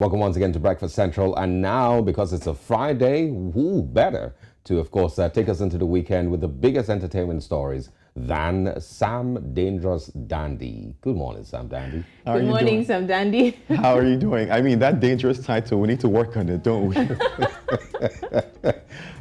Welcome once again to Breakfast Central. And now, because it's a Friday, who better to, of course, take us into the weekend with the biggest entertainment stories than Sam Dangerous Dandy. Good morning, Sam Dandy. Good morning, Sam Dandy. How are you doing? I mean, that dangerous title, we need to work on it, don't we? Good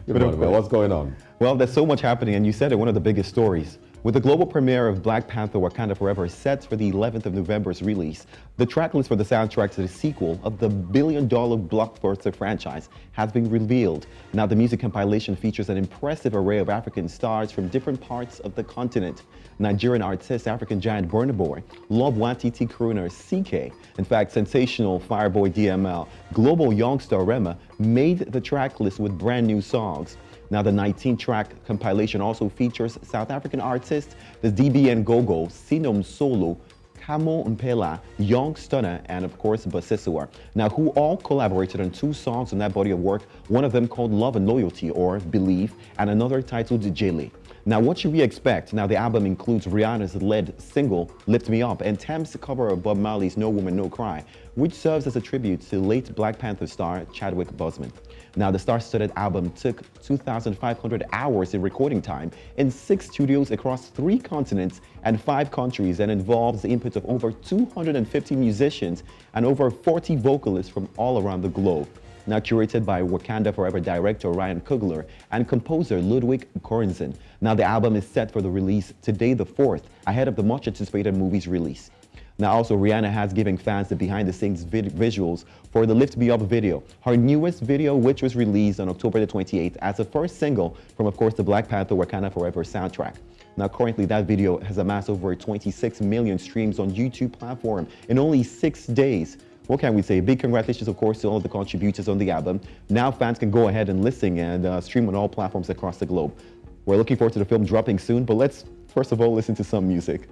morning, man. What's going on? Well, there's so much happening, and you said it, one of the biggest stories. With the global premiere of Black Panther Wakanda Forever set for the 11th of November's release, the track list for the soundtrack to the sequel of the billion-dollar blockbuster franchise has been revealed. Now, the music compilation features an impressive array of African stars from different parts of the continent. Nigerian artist, African Giant Burna Boy, Nwantiti crooner Ckay, in fact, sensational Fireboy DML, global youngstar Rema made the track list with brand new songs. Now, the 19-track compilation also features South African artists, the DBN Gogo, Sino Msolo, Kamo Mphela, Stunna, and of course, Busiswa. Now, who all collaborated on 2 songs on that body of work, one of them called Love and Loyalty, or Believe, and another titled Jele. Now, what should we expect? Now, the album includes Rihanna's lead single, Lift Me Up, and Tems' cover of Bob Marley's No Woman, No Cry, which serves as a tribute to late Black Panther star Chadwick Boseman. Now, the star-studded album took 2,500 hours in recording time in 6 studios across 3 continents and 5 countries, and involves the input of over 250 musicians and over 40 vocalists from all around the globe. Now curated by Wakanda Forever director Ryan Coogler and composer Ludwig Göransson. Now the album is set for the release today the 4th, ahead of the much anticipated movie's release. Now also, Rihanna has given fans the behind-the-scenes visuals for the Lift Me Up video, her newest video, which was released on October the 28th as the first single from, of course, the Black Panther Wakanda Forever soundtrack. Now currently that video has amassed over 26 million streams on YouTube platform in only 6 days. What can we say? Big congratulations, of course, to all of the contributors on the album. Now fans can go ahead and listen and stream on all platforms across the globe. We're looking forward to the film dropping soon, but let's first of all listen to some music.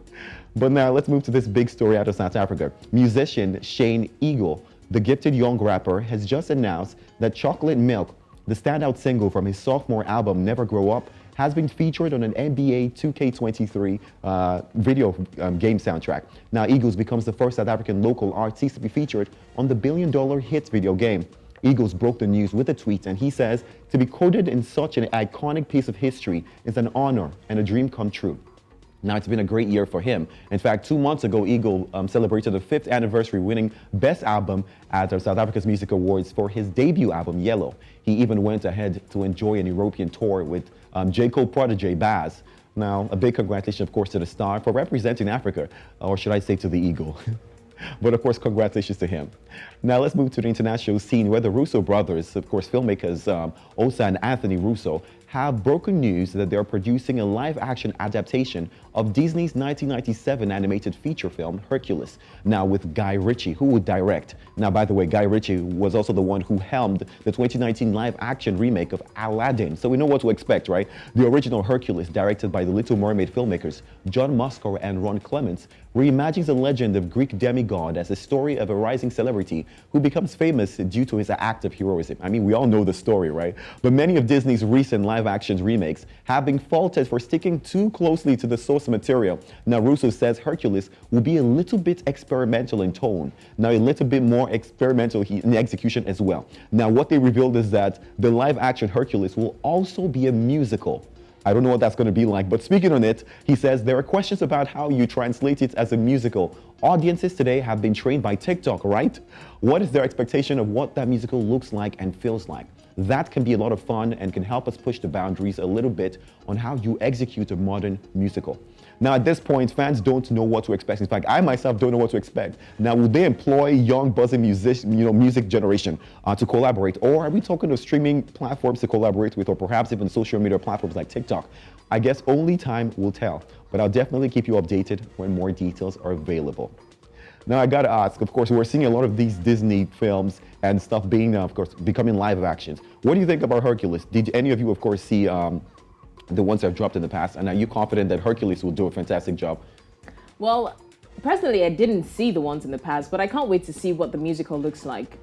But now let's move to this big story out of South Africa. Musician Shane Eagle, the gifted young rapper, has just announced that Chocolate Milk, the standout single from his sophomore album Never Grow Up, has been featured on an NBA 2K23 video game soundtrack. Now, Eagles becomes the first South African local artist to be featured on the billion-dollar hits video game. Eagles broke the news with a tweet, and he says, "To be quoted in such an iconic piece of history is an honor and a dream come true." Now, it's been a great year for him. In fact, 2 months ago, Eagle celebrated the 5th anniversary, winning Best Album at the South Africa's Music Awards for his debut album, Yellow. He even went ahead to enjoy an European tour with J. Cole protege Baz. Now, a big congratulations, of course, to the star for representing Africa, or should I say to the Eagle. But of course, congratulations to him. Now let's move to the international scene where the Russo brothers, of course, filmmakers Osa and Anthony Russo, have broken news that they are producing a live-action adaptation of Disney's 1997 animated feature film, Hercules, now with Guy Ritchie, who would direct. Now, by the way, Guy Ritchie was also the one who helmed the 2019 live-action remake of Aladdin, so we know what to expect, right? The original Hercules, directed by the Little Mermaid filmmakers John Musker and Ron Clements, reimagines the legend of Greek demigod as a story of a rising celebrity who becomes famous due to his act of heroism. I mean, we all know the story, right? But many of Disney's recent live-action remakes have been faulted for sticking too closely to the source material. Now, Russo says Hercules will be a little bit experimental in tone, now a little bit more experimental in execution as well. Now, what they revealed is that the live-action Hercules will also be a musical. I don't know what that's going to be like, but speaking on it, he says there are questions about how you translate it as a musical. Audiences today have been trained by TikTok, right? What is their expectation of what that musical looks like and feels like? That can be a lot of fun and can help us push the boundaries a little bit on how you execute a modern musical. Now, at this point, fans don't know what to expect. In fact, I myself don't know what to expect. Now, will they employ young, buzzing music generation to collaborate? Or are we talking of streaming platforms to collaborate with, or perhaps even social media platforms like TikTok? I guess only time will tell, but I'll definitely keep you updated when more details are available. Now, I gotta ask, of course, we're seeing a lot of these Disney films and stuff being, of course, becoming live actions. What do you think about Hercules? Did any of you, of course, see the ones that have dropped in the past? And are you confident that Hercules will do a fantastic job? Well, personally, I didn't see the ones in the past, but I can't wait to see what the musical looks like.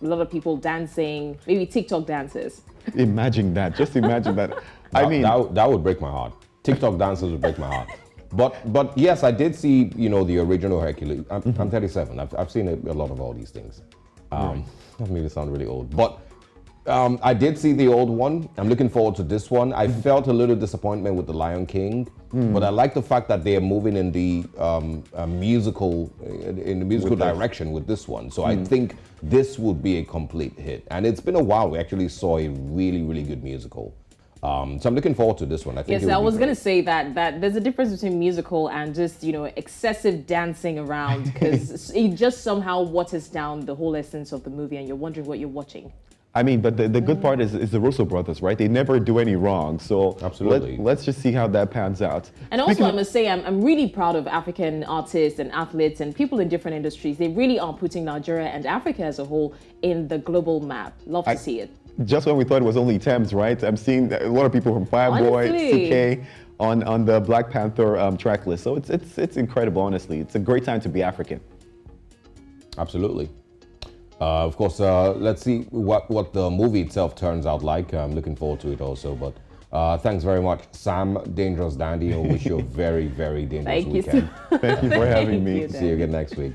A lot of people dancing, maybe TikTok dances. Imagine that. Just imagine that. That would break my heart. TikTok dancers would break my heart. But yes, I did see, the original Hercules. I'm 37. I've seen a lot of all these things. That made me sound really old. But I did see the old one. I'm looking forward to this one. I felt a little disappointment with The Lion King, but I like the fact that they are moving in the musical direction with this one. So I think this would be a complete hit. And it's been a while. We actually saw a really, really good musical. So I'm looking forward to this one. I think. Yes, I was going to say that there's a difference between musical and just excessive dancing around, because it just somehow waters down the whole essence of the movie, and you're wondering what you're watching. I mean, but the good part is the Russo brothers, right? They never do any wrong. So absolutely, let's just see how that pans out. And also, I must say, I'm really proud of African artists and athletes and people in different industries. They really are putting Nigeria and Africa as a whole in the global map. Love to see it. Just when we thought it was only Tems, right? I'm seeing a lot of people from Fireboy, Ckay on the Black Panther track list. So it's incredible, honestly. It's a great time to be African. Absolutely. Of course, let's see what the movie itself turns out like. I'm looking forward to it also. But thanks very much, Sam Dangerous Dandy. I wish you a very, very dangerous weekend. Thank you for having me. See you again next week.